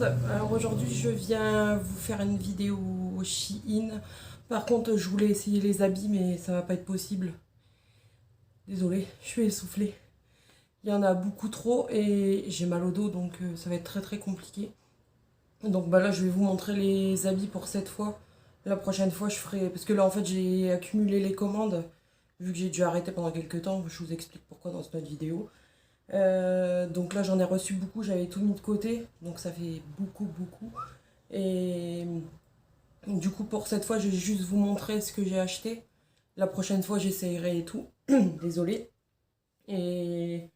monde, alors aujourd'hui je viens vous faire une vidéo au Shein. Par contre je voulais essayer les habits mais ça va pas être possible. Désolée, je suis essoufflée. Il y en a beaucoup trop et j'ai mal au dos donc ça va être très compliqué. Donc bah là je vais vous montrer les habits pour cette fois. La prochaine fois je ferai... Parce que là en fait j'ai accumulé les commandes. Vu que j'ai dû arrêter pendant quelques temps, je vous explique pourquoi dans cette vidéo. Donc là j'en ai reçu beaucoup, j'avais tout mis de côté, donc ça fait beaucoup. Et du coup pour cette fois je vais juste vous montrer ce que j'ai acheté. La prochaine fois j'essayerai et tout, désolée. Et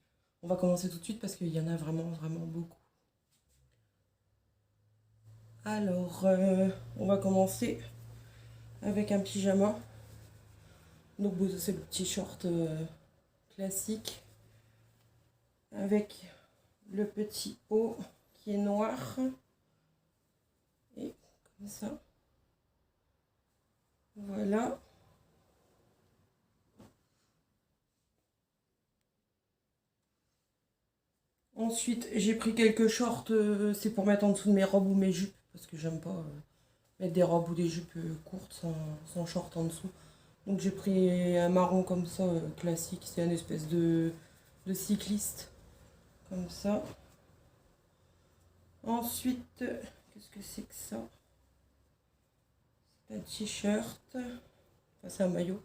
on va commencer tout de suite parce qu'il y en a vraiment beaucoup. Alors on va commencer avec un pyjama. Donc bon, c'est le petit short classique avec le petit haut qui est noir. Et comme ça. Voilà. Ensuite, j'ai pris quelques shorts, c'est pour mettre en dessous de mes robes ou mes jupes, parce que j'aime pas mettre des robes ou des jupes courtes sans short en dessous. Donc j'ai pris un marron comme ça, classique, c'est une espèce de cycliste, comme ça. Ensuite, qu'est-ce que c'est que ça? C'est un t-shirt, enfin c'est un maillot.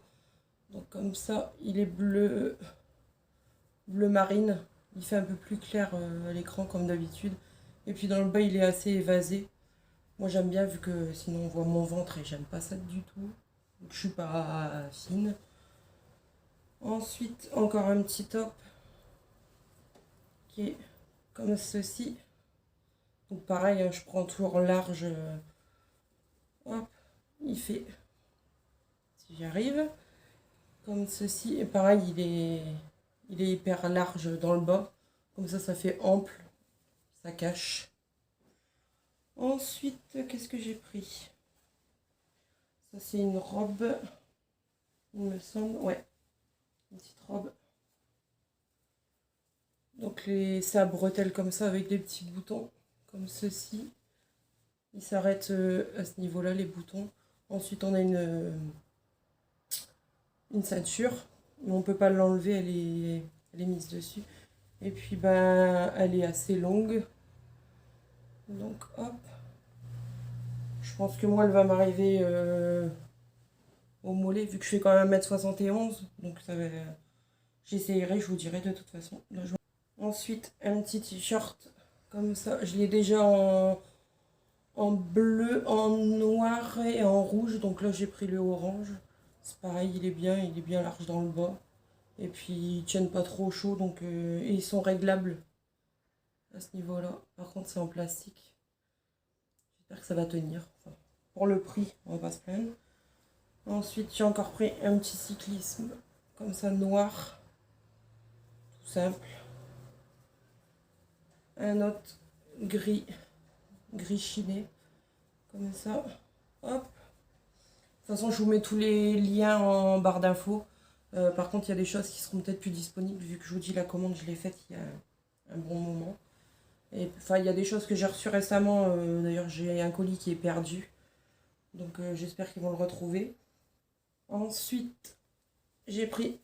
Donc comme ça, il est bleu marine. Il fait un peu plus clair à l'écran comme d'habitude. Et puis dans le bas, il est assez évasé. Moi j'aime bien vu que sinon on voit mon ventre et j'aime pas ça du tout. Donc je suis pas fine. Ensuite, encore un petit top qui est comme ceci. Donc pareil, je prends toujours large. Hop, il fait, si j'y arrive, comme ceci. Et pareil, il est hyper large dans le bas. Comme ça fait ample. Ça cache. Ensuite, qu'est-ce que j'ai pris? Ça, c'est une robe, il me semble. Ouais, une petite robe. Donc, c'est à bretelles comme ça, avec des petits boutons, comme ceci. Ils s'arrêtent à ce niveau-là, les boutons. Ensuite, on a une ceinture. Mais on ne peut pas l'enlever, elle est mise dessus. Et puis, ben, elle est assez longue. Donc, hop. Je pense que moi, elle va m'arriver au mollet, vu que je fais quand même 1m71. Donc, ça va... J'essayerai, je vous dirai de toute façon. Là, ensuite, un petit t-shirt comme ça. Je l'ai déjà en bleu, en noir et en rouge. Donc là, j'ai pris le orange. C'est pareil, il est bien large dans le bas. Et puis, ils tiennent pas trop chaud. Donc, et ils sont réglables à ce niveau-là. Par contre, c'est en plastique. J'espère que ça va tenir. Enfin, pour le prix, on va pas se plaindre. Ensuite, j'ai encore pris un petit cyclisme, comme ça, noir. Tout simple. Un autre gris chiné, comme ça. Hop. De toute façon, je vous mets tous les liens en barre d'infos. Par contre, il y a des choses qui seront peut-être plus disponibles, vu que je vous dis la commande, je l'ai faite il y a un bon moment. Et enfin, il y a des choses que j'ai reçues récemment. D'ailleurs, j'ai un colis qui est perdu. Donc, j'espère qu'ils vont le retrouver. Ensuite, j'ai pris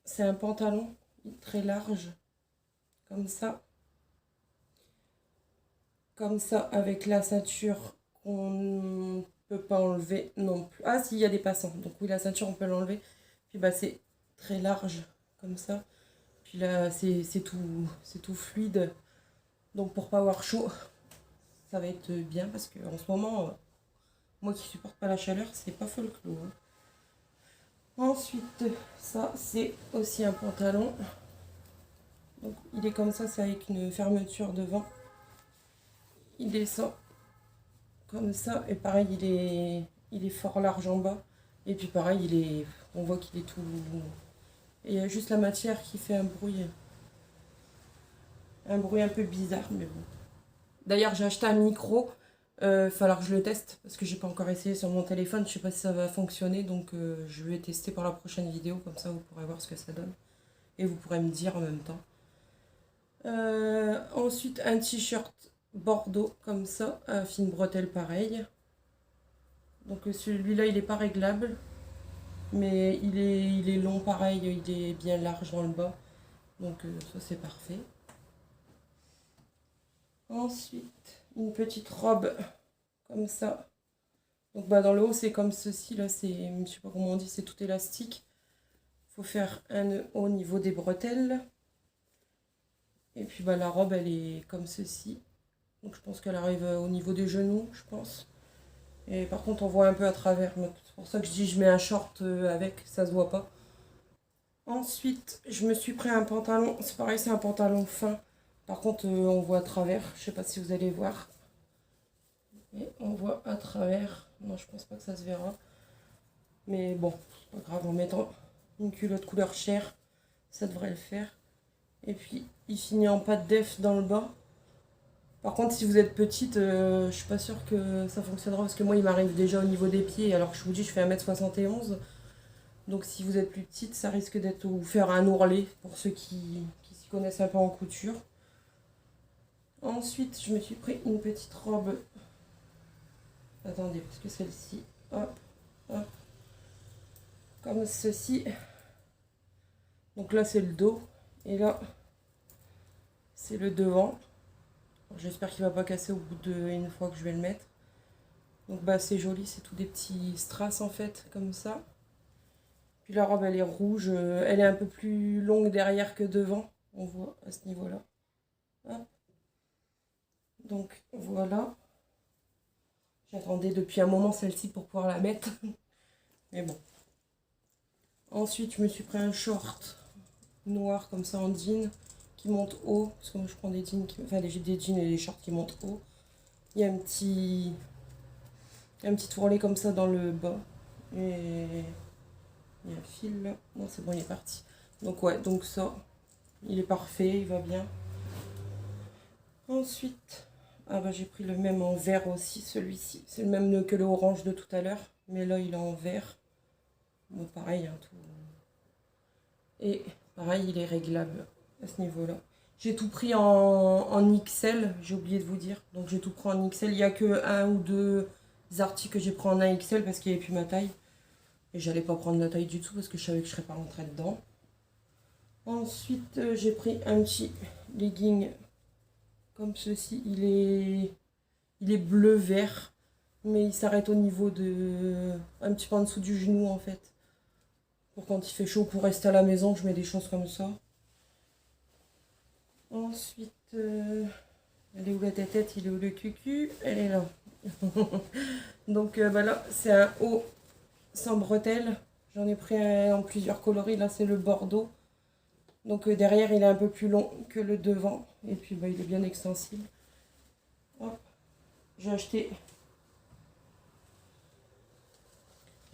c'est un pantalon très large, comme ça. Comme ça, avec la ceinture qu'on ne peut pas enlever non plus. Ah si, il y a des passants. Donc oui, la ceinture, on peut l'enlever. Puis bah c'est très large, comme ça. Puis là, c'est tout fluide. Donc pour pas avoir chaud, ça va être bien. Parce qu'en ce moment, moi qui supporte pas la chaleur, c'est pas folklore. Hein. Ensuite, ça, c'est aussi un pantalon. Donc il est comme ça, c'est avec une fermeture devant. Il descend comme ça, et pareil, il est fort large en bas. Et puis pareil, on voit qu'il est tout... Et il y a juste la matière qui fait un bruit un peu bizarre, mais bon. D'ailleurs, j'ai acheté un micro, falloir que je le teste, parce que j'ai pas encore essayé sur mon téléphone, je sais pas si ça va fonctionner, donc je vais tester pour la prochaine vidéo, comme ça vous pourrez voir ce que ça donne. Et vous pourrez me dire en même temps. Ensuite, un t-shirt bordeaux comme ça, à fine bretelle pareil. Donc celui-là, il n'est pas réglable, mais il est long pareil, il est bien large dans le bas. Donc ça, c'est parfait. Ensuite, une petite robe comme ça. Donc bah, dans le haut, c'est comme ceci. Là, c'est, je sais pas comment on dit, c'est tout élastique. Il faut faire un nœud au niveau des bretelles. Et puis bah, la robe, elle est comme ceci. Donc je pense qu'elle arrive au niveau des genoux, je pense. Et par contre, on voit un peu à travers. C'est pour ça que je dis je mets un short avec, ça se voit pas. Ensuite, je me suis pris un pantalon. C'est pareil, c'est un pantalon fin. Par contre, on voit à travers. Je sais pas si vous allez voir. Et on voit à travers. Non, je pense pas que ça se verra. Mais bon, c'est pas grave. En mettant une culotte couleur chair, ça devrait le faire. Et puis, il finit en pâte def dans le bas. Par contre, si vous êtes petite, je suis pas sûre que ça fonctionnera parce que moi, il m'arrive déjà au niveau des pieds. Alors que je vous dis, je fais 1m71. Donc, si vous êtes plus petite, ça risque d'être ou faire un ourlet pour ceux qui s'y connaissent un peu en couture. Ensuite, je me suis pris une petite robe. Attendez, parce que celle-ci, hop, hop, comme ceci. Donc là, c'est le dos. Et là, c'est le devant. J'espère qu'il ne va pas casser au bout d'une fois que je vais le mettre. Donc bah c'est joli, c'est tout des petits strass en fait, comme ça. Puis la robe elle est rouge, elle est un peu plus longue derrière que devant, on voit à ce niveau-là. Donc voilà. J'attendais depuis un moment celle-ci pour pouvoir la mettre. Mais bon. Ensuite je me suis pris un short noir comme ça en jean qui monte haut. Parce que moi je prends des jeans, enfin des jeans et des shorts qui montent haut. Il y a un petit ourlet comme ça dans le bas. Et il y a un fil là. Non, c'est bon, il est parti. Donc ouais, donc ça, il est parfait, il va bien. Ensuite, ah bah j'ai pris le même en vert aussi, celui-ci. C'est le même que le orange de tout à l'heure. Mais là, il est en vert. Bon, pareil, hein, tout. Et pareil, il est réglable à ce niveau-là. J'ai tout pris en XL, j'ai oublié de vous dire. Donc j'ai tout pris en XL. Il n'y a que un ou deux articles que j'ai pris en 1XL parce qu'il n'y avait plus ma taille. Et j'allais pas prendre la taille du tout parce que je savais que je serais pas rentrée dedans. Ensuite, j'ai pris un petit legging comme ceci. Il est bleu-vert, mais il s'arrête au niveau de... un petit peu en dessous du genou en fait. Pour quand il fait chaud, pour rester à la maison, je mets des choses comme ça. Ensuite, elle est où la tête? Il est où le cucu? Elle est là. Donc bah là, c'est un haut sans bretelles. J'en ai pris un en plusieurs coloris. Là, c'est le bordeaux. Donc derrière, il est un peu plus long que le devant. Et puis, bah, il est bien extensible. J'ai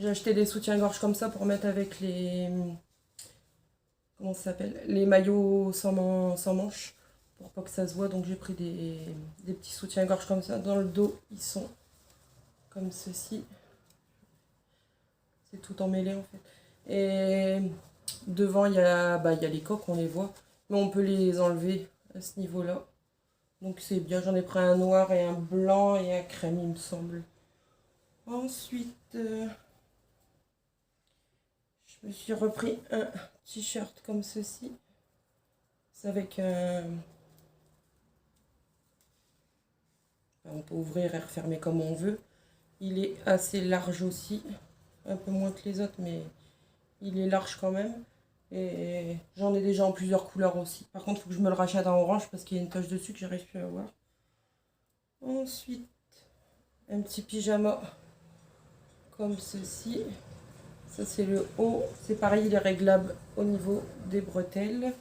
acheté des soutiens-gorge comme ça pour mettre avec les... Comment ça s'appelle? Les maillots sans manches. Pour pas que ça se voit. Donc j'ai pris des petits soutiens-gorge comme ça. Dans le dos, ils sont comme ceci. C'est tout emmêlé en fait. Et devant, il y a les coques, on les voit. Mais on peut les enlever à ce niveau-là. Donc c'est bien, j'en ai pris un noir et un blanc et un crème, il me semble. Ensuite, je me suis repris un t-shirt comme ceci. C'est avec un... On peut ouvrir et refermer comme on veut. Il est assez large aussi. Un peu moins que les autres, mais il est large quand même. Et j'en ai déjà en plusieurs couleurs aussi. Par contre, il faut que je me le rachète en orange parce qu'il y a une tache dessus que j'arrive plus à voir. Ensuite, un petit pyjama comme ceci. Ça, c'est le haut. C'est pareil, il est réglable au niveau des bretelles.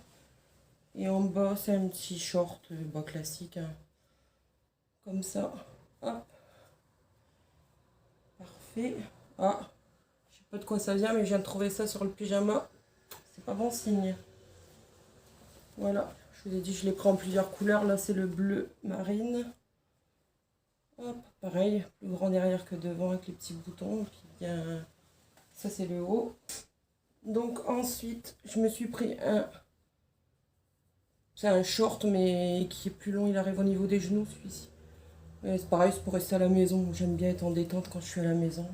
Et en bas, c'est un petit short bas classique. Hein. Comme ça. Hop. Parfait. Ah, je sais pas de quoi ça vient, mais je viens de trouver ça sur le pyjama. C'est pas bon signe. Voilà, je vous ai dit, je l'ai pris en plusieurs couleurs. Là, c'est le bleu marine. Hop, pareil, plus grand derrière que devant avec les petits boutons. Et puis bien, ça c'est le haut. Donc ensuite, je me suis pris un... C'est un short, mais qui est plus long. Il arrive au niveau des genoux, celui-ci. Et c'est pareil, c'est pour rester à la maison. J'aime bien être en détente quand je suis à la maison.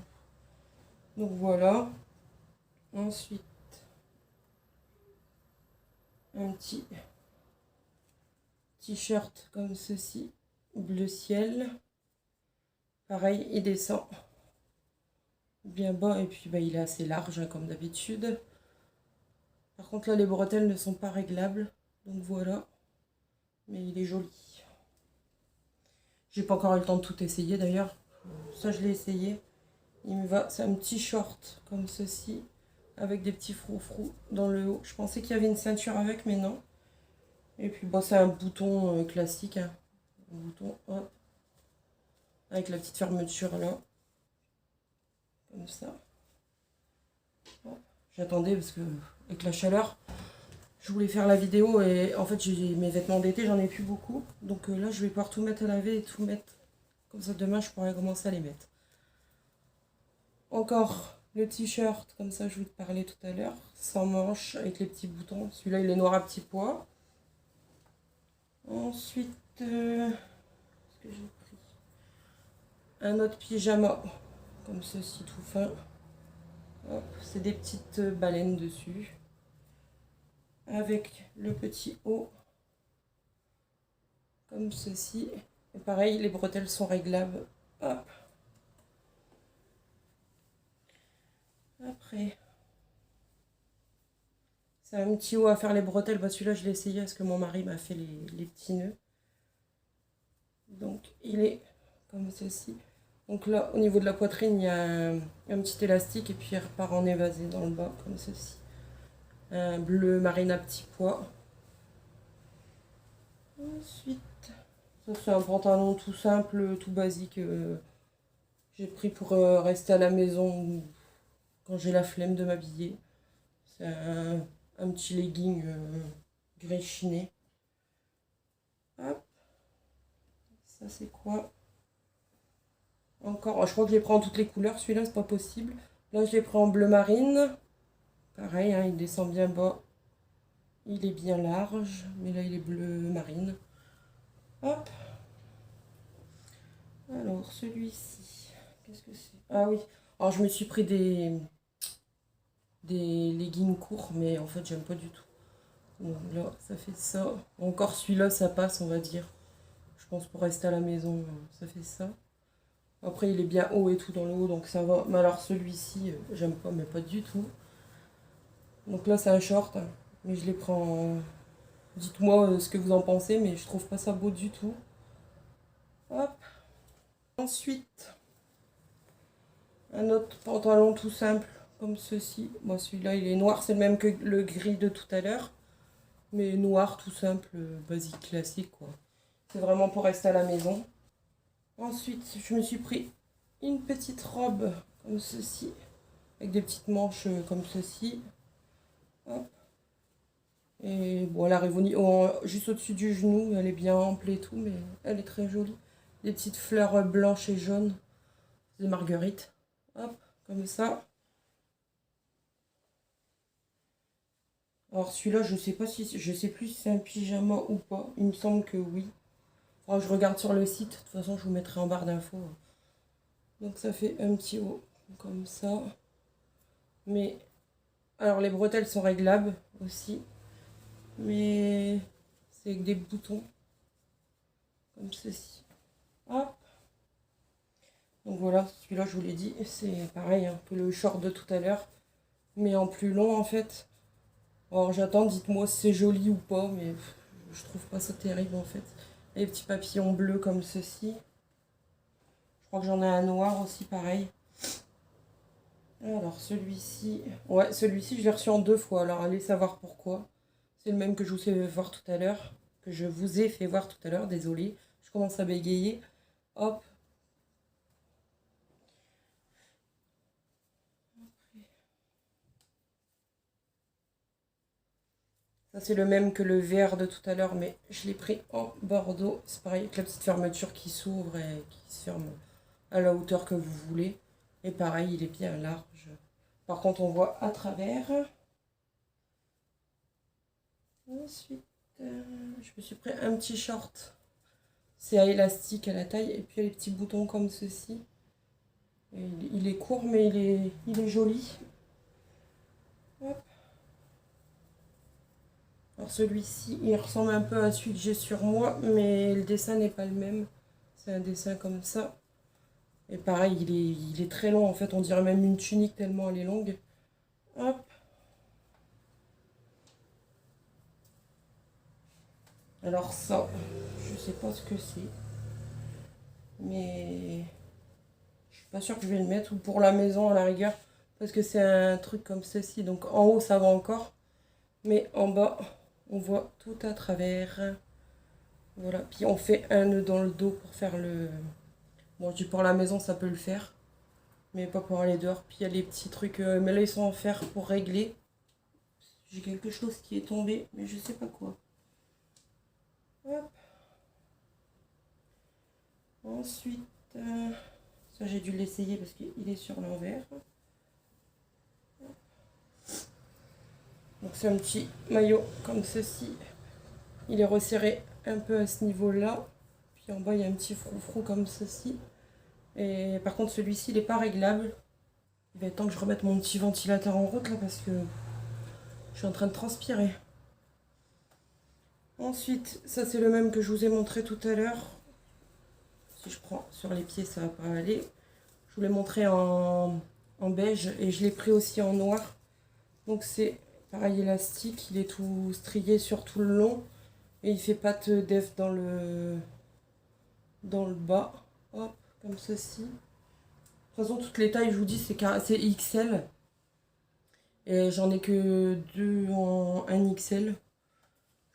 Donc voilà. Ensuite, un petit t-shirt comme ceci, bleu ciel. Pareil, il descend bien bas et puis bah, il est assez large hein, comme d'habitude. Par contre là, les bretelles ne sont pas réglables. Donc voilà. Mais il est joli. J'ai pas encore eu le temps de tout essayer d'ailleurs. Ça, je l'ai essayé. Il me va. C'est un petit short comme ceci. Avec des petits froufrous dans le haut. Je pensais qu'il y avait une ceinture avec, mais non. Et puis bon, c'est un bouton classique. Hein. Un bouton, hop. Avec la petite fermeture là. Comme ça. J'attendais parce que avec la chaleur, je voulais faire la vidéo et en fait j'ai mes vêtements d'été, j'en ai plus beaucoup. Donc là je vais pouvoir tout mettre à laver et tout mettre. Comme ça demain je pourrai commencer à les mettre. Encore le t-shirt, comme ça je vous parlais tout à l'heure, sans manches avec les petits boutons. Celui-là il est noir à petits pois. Ensuite, qu'est-ce que j'ai pris? Un autre pyjama, comme ceci tout fin. C'est des petites baleines dessus. Avec le petit haut, comme ceci. Et pareil, les bretelles sont réglables. Hop. Après, c'est un petit haut à faire les bretelles. Bah, celui-là, je l'ai essayé parce que mon mari m'a fait les petits nœuds. Donc, il est comme ceci. Donc là, au niveau de la poitrine, il y a un petit élastique et puis il repart en évasé dans le bas, comme ceci. Un bleu marine à petits pois. Ensuite, ça c'est un pantalon tout simple, tout basique. J'ai pris pour rester à la maison quand j'ai la flemme de m'habiller. C'est un petit legging gris chiné. Hop. Ça c'est quoi? Encore, je crois que je les prends en toutes les couleurs. Celui-là, c'est pas possible. Là, je les prends en bleu marine. Pareil, hein, il descend bien bas. Il est bien large. Mais là, il est bleu marine. Hop. Alors, celui-ci. Qu'est-ce que c'est? Ah oui. Alors, je me suis pris des leggings courts. Mais en fait, j'aime pas du tout. Donc là, ça fait ça. Encore celui-là, ça passe, on va dire. Je pense pour rester à la maison, ça fait ça. Après, il est bien haut et tout dans le haut, donc ça va. Mais alors celui-ci, j'aime pas, mais pas du tout. Donc là, c'est un short, hein, mais je les prends. Dites-moi ce que vous en pensez, mais je trouve pas ça beau du tout. Hop. Ensuite, un autre pantalon tout simple, comme ceci. Moi, celui-là, il est noir, c'est le même que le gris de tout à l'heure. Mais noir, tout simple, basique, classique, quoi. C'est vraiment pour rester à la maison. Ensuite, je me suis pris une petite robe comme ceci, avec des petites manches comme ceci. Hop. Et bon, elle arrive juste au-dessus du genou, elle est bien ample et tout, mais elle est très jolie. Des petites fleurs blanches et jaunes, des marguerites. Hop, comme ça. Alors celui-là, je sais plus si c'est un pyjama ou pas. Il me semble que oui. Faudra que je regarde sur le site. De toute façon, je vous mettrai en barre d'infos. Donc ça fait un petit haut comme ça. Mais alors les bretelles sont réglables aussi. Mais c'est avec des boutons comme ceci. Hop. Donc voilà, celui-là je vous l'ai dit, c'est pareil un peu le short de tout à l'heure. Mais en plus long en fait. Alors j'attends, dites-moi si c'est joli ou pas, mais je trouve pas ça terrible en fait. Les petits papillons bleus comme ceci. Je crois que j'en ai un noir aussi pareil. Alors celui-ci, ouais celui-ci je l'ai reçu en 2 fois, alors allez savoir pourquoi. C'est le même que je vous ai fait voir tout à l'heure, désolé, je commence à bégayer. Hop. Ça c'est le même que le vert de tout à l'heure, mais je l'ai pris en bordeaux. C'est pareil avec la petite fermeture qui s'ouvre et qui se ferme à la hauteur que vous voulez. Et pareil, il est bien large. Par contre, on voit à travers. Ensuite, je me suis pris un petit short C'est à élastique à la taille. Et puis il y a les petits boutons comme ceci. Et il est court, mais il est joli. Hop. Alors celui-ci, il ressemble un peu à celui que j'ai sur moi, mais le dessin n'est pas le même. C'est un dessin comme ça. Et pareil, il est très long en fait, on dirait même une tunique tellement elle est longue. Hop. Alors ça, je sais pas ce que c'est. Mais je suis pas sûre que je vais le mettre, ou pour la maison à la rigueur. Parce que c'est un truc comme ceci. Donc en haut ça va encore. Mais en bas, on voit tout à travers. Voilà. Puis on fait un nœud dans le dos pour faire le... Bon, je dis pour la maison ça peut le faire. Mais pas pour aller dehors. Puis il y a les petits trucs, mais là ils sont en fer pour régler. J'ai quelque chose qui est tombé, mais je sais pas quoi. Hop. Ensuite, ça j'ai dû l'essayer parce qu'il est sur l'envers. Donc c'est un petit maillot comme ceci. Il est resserré un peu à ce niveau-là. Puis en bas il y a un petit froufrou comme ceci. Et par contre celui-ci il n'est pas réglable. Il va être temps que je remette mon petit ventilateur en route là parce que je suis en train de transpirer. Ensuite, ça c'est le même que je vous ai montré tout à l'heure. Si je prends sur les pieds, ça va pas aller. Je vous l'ai montré en beige et je l'ai pris aussi en noir. Donc c'est pareil élastique, il est tout strié sur tout le long. Et il fait patte d'œuf dans le bas. Hop, comme ceci. De toute façon, toutes les tailles, je vous dis, c'est XL. Et j'en ai que 2 en 1 XL.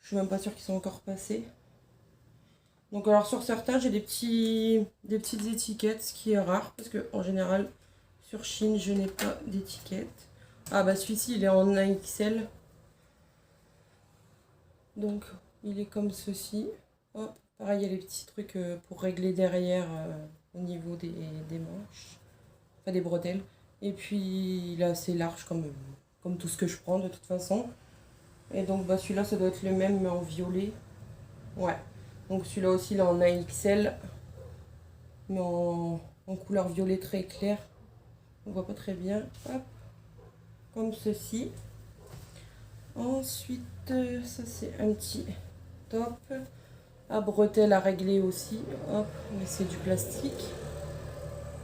Je suis même pas sûre qu'ils sont encore passés. Donc alors sur certains, j'ai des petites étiquettes, ce qui est rare. Parce que en général, sur Chine, je n'ai pas d'étiquette. Ah bah celui-ci, il est en 1 XL. Donc il est comme ceci. Hop, pareil, il y a les petits trucs pour régler derrière au niveau des manches. Enfin des bretelles. Et puis il est assez large comme tout ce que je prends de toute façon. Et donc bah, celui-là, ça doit être le même mais en violet. Ouais. Donc celui-là aussi, il est en 1 XL. Mais en couleur violet très clair. On voit pas très bien. Hop. Comme ceci. Ensuite, ça c'est un petit top. À bretelles à régler aussi. Hop, mais c'est du plastique.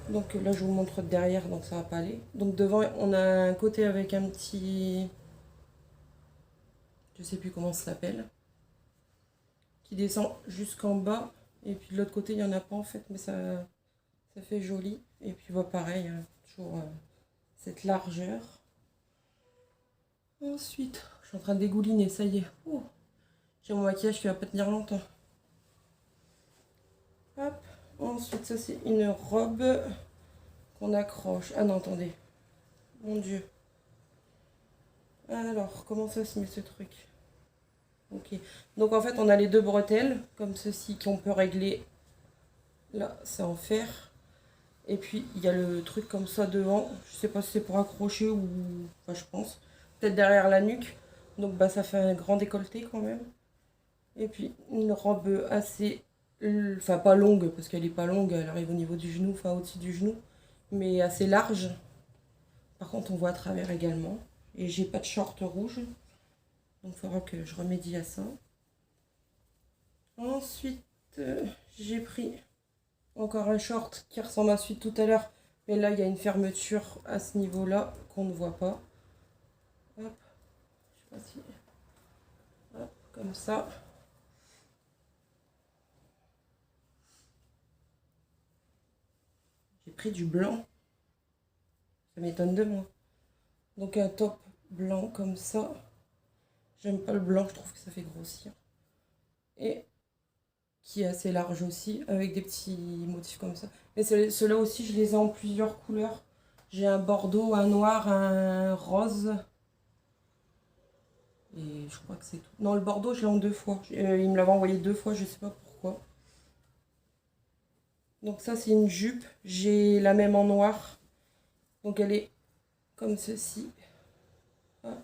Donc là, je vous montre derrière, donc ça va pas aller. Donc devant, on a un côté avec un petit... Je sais plus comment ça s'appelle. Qui descend jusqu'en bas. Et puis de l'autre côté, il n'y en a pas en fait, mais ça fait joli. Et puis bah, pareil, hein, toujours cette largeur. Ensuite, je suis en train de dégouliner, ça y est. Oh, j'ai mon maquillage qui va pas tenir longtemps. Hop. Ensuite, ça c'est une robe qu'on accroche. Ah non, attendez. Mon Dieu. Alors, comment ça se met ce truc? Ok. Donc en fait, on a les deux bretelles, comme ceci, qu'on peut régler. Là, c'est en fer. Et puis, il y a le truc comme ça devant. Je sais pas si c'est pour accrocher ou... Enfin, je pense. Peut-être derrière la nuque. Donc, bah, ça fait un grand décolleté quand même. Et puis, une robe assez... Enfin, pas longue, parce qu'elle est pas longue. Elle arrive au niveau du genou, enfin, au-dessus du genou. Mais assez large. Par contre, on voit à travers également. Et j'ai pas de short rouge. Donc, il faudra que je remédie à ça. Ensuite, j'ai pris encore un short qui ressemble à celui de tout à l'heure. Mais là, il y a une fermeture à ce niveau-là qu'on ne voit pas. Hop. Je sais pas si... Hop, comme ça. J'ai pris du blanc. Ça m'étonne de moi. Donc un top blanc comme ça. J'aime pas le blanc, je trouve que ça fait grossir. Et qui est assez large aussi, avec des petits motifs comme ça. Mais ceux-là aussi, je les ai en plusieurs couleurs. J'ai un bordeaux, un noir, un rose. Et je crois que c'est tout. Non, le bordeaux, je l'ai en 2 fois. Il me l'avait envoyé 2 fois, je sais pas pourquoi. Donc ça, c'est une jupe. J'ai la même en noir. Donc elle est comme ceci. Ah.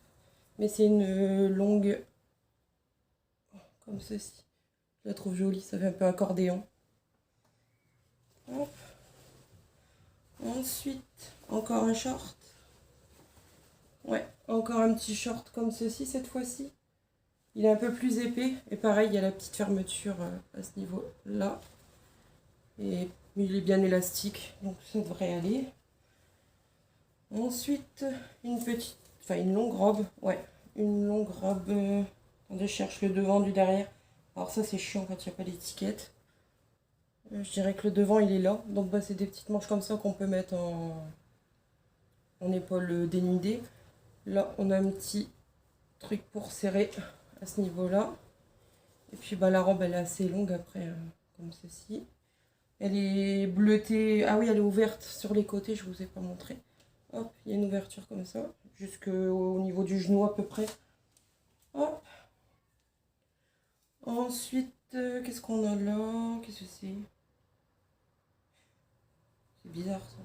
Mais c'est une longue... Comme ceci. Je la trouve jolie, ça fait un peu accordéon. Hop. Ensuite, encore un short. Ouais, encore un petit short comme ceci cette fois-ci. Il est un peu plus épais. Et pareil, il y a la petite fermeture à ce niveau-là. Et il est bien élastique, donc ça devrait aller. Ensuite, une longue robe. Ouais, une longue robe. Attendez, je cherche le devant du derrière. Alors ça, c'est chiant quand il n'y a pas d'étiquette. Je dirais que le devant, il est là. Donc bah, c'est des petites manches comme ça qu'on peut mettre en épaule dénudée. Là, on a un petit truc pour serrer à ce niveau-là. Et puis bah, la robe, elle est assez longue après, comme ceci. Elle est bleutée. Ah oui, elle est ouverte sur les côtés, je vous ai pas montré. Hop, il y a une ouverture comme ça, jusqu'au niveau du genou à peu près. Hop. Ensuite, qu'est-ce qu'on a là? Qu'est-ce que c'est? C'est bizarre ça.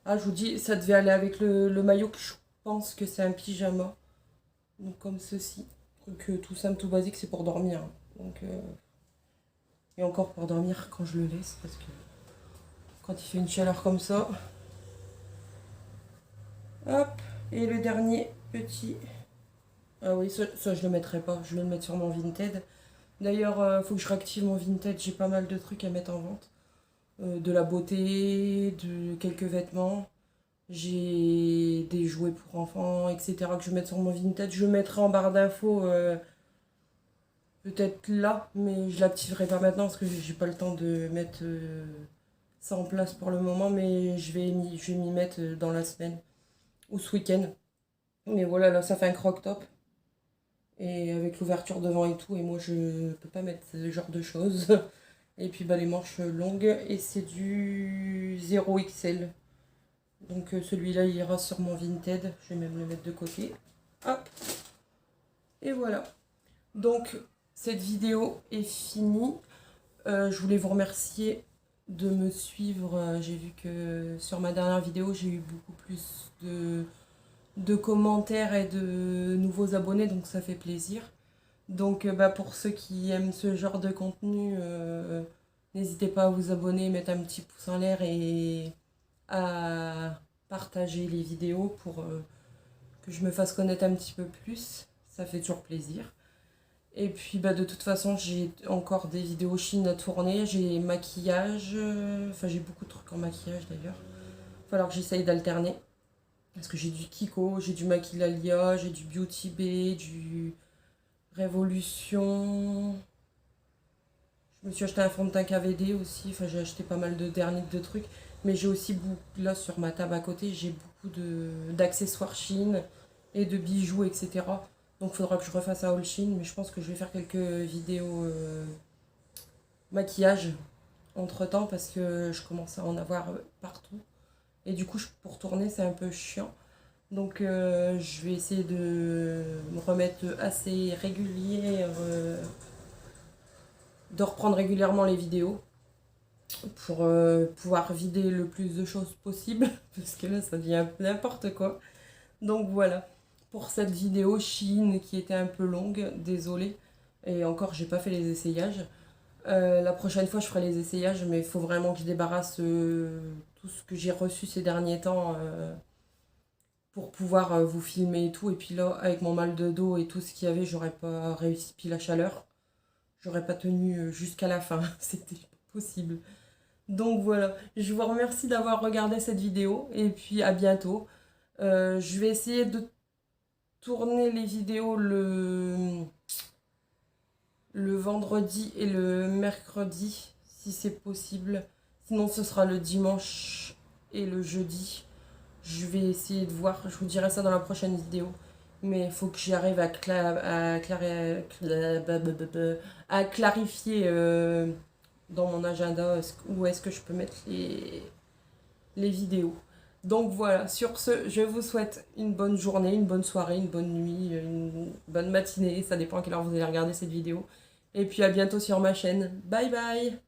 Ah, je vous dis, ça devait aller avec le maillot, que je pense que c'est un pyjama. Donc comme ceci. Truc tout simple, tout basique, c'est pour dormir. Donc, et encore pour dormir quand je le laisse, parce que quand il fait une chaleur comme ça. Hop, et le dernier petit. Ah oui, ça je le mettrai pas, je vais le mettre sur mon Vinted. D'ailleurs, faut que je réactive mon Vinted, j'ai pas mal de trucs à mettre en vente. De la beauté, de quelques vêtements. J'ai des jouets pour enfants, etc. que je vais mettre sur mon Vinted. Je le mettrai en barre d'infos peut-être là, mais je l'activerai pas maintenant parce que j'ai pas le temps de mettre ça en place pour le moment. Mais je vais m'y mettre dans la semaine ou ce week-end. Mais voilà, là ça fait un croc-top. Et avec l'ouverture devant et tout, et moi je peux pas mettre ce genre de choses. Et puis bah les manches longues, et c'est du 0XL. Donc celui-là il ira sur mon Vinted, je vais même le mettre de côté. Hop. Et voilà. Donc cette vidéo est finie. Je voulais vous remercier de me suivre. J'ai vu que sur ma dernière vidéo j'ai eu beaucoup plus de commentaires et de nouveaux abonnés, donc ça fait plaisir. Donc bah, pour ceux qui aiment ce genre de contenu, n'hésitez pas à vous abonner, mettre un petit pouce en l'air et à partager les vidéos pour que je me fasse connaître un petit peu plus. Ça fait toujours plaisir. Et puis bah, de toute façon, j'ai encore des vidéos Chine à tourner. J'ai maquillage, enfin j'ai beaucoup de trucs en maquillage d'ailleurs. Il va falloir que j'essaye d'alterner. Parce que j'ai du Kiko, j'ai du Maquillalia, j'ai du Beauty Bay, du Révolution. Je me suis acheté un fond de teint KVD aussi. Enfin, j'ai acheté pas mal de derniers de trucs. Mais j'ai aussi, là sur ma table à côté, j'ai beaucoup d'accessoires Chine et de bijoux, etc. Donc il faudra que je refasse un haul Chine. Mais je pense que je vais faire quelques vidéos maquillage entre temps parce que je commence à en avoir partout. Et du coup, pour tourner, c'est un peu chiant. Donc je vais essayer de me remettre assez régulier, de reprendre régulièrement les vidéos pour pouvoir vider le plus de choses possible, parce que là ça devient n'importe quoi. Donc voilà, pour cette vidéo Chine qui était un peu longue, désolée, et encore j'ai pas fait les essayages. La prochaine fois je ferai les essayages, mais il faut vraiment que je débarrasse tout ce que j'ai reçu ces derniers temps pour pouvoir vous filmer et tout. Et puis là, avec mon mal de dos et tout ce qu'il y avait, j'aurais pas réussi. Puis la chaleur, j'aurais pas tenu jusqu'à la fin. C'était pas possible. Donc voilà, je vous remercie d'avoir regardé cette vidéo. Et puis à bientôt. Je vais essayer de tourner les vidéos le vendredi et le mercredi, si c'est possible. Sinon, ce sera le dimanche et le jeudi. Je vais essayer de voir, je vous dirai ça dans la prochaine vidéo. Mais il faut que j'arrive à clarifier dans mon agenda où est-ce que je peux mettre les vidéos. Donc voilà, sur ce, je vous souhaite une bonne journée, une bonne soirée, une bonne nuit, une bonne matinée. Ça dépend à quelle heure vous allez regarder cette vidéo. Et puis à bientôt sur ma chaîne. Bye bye!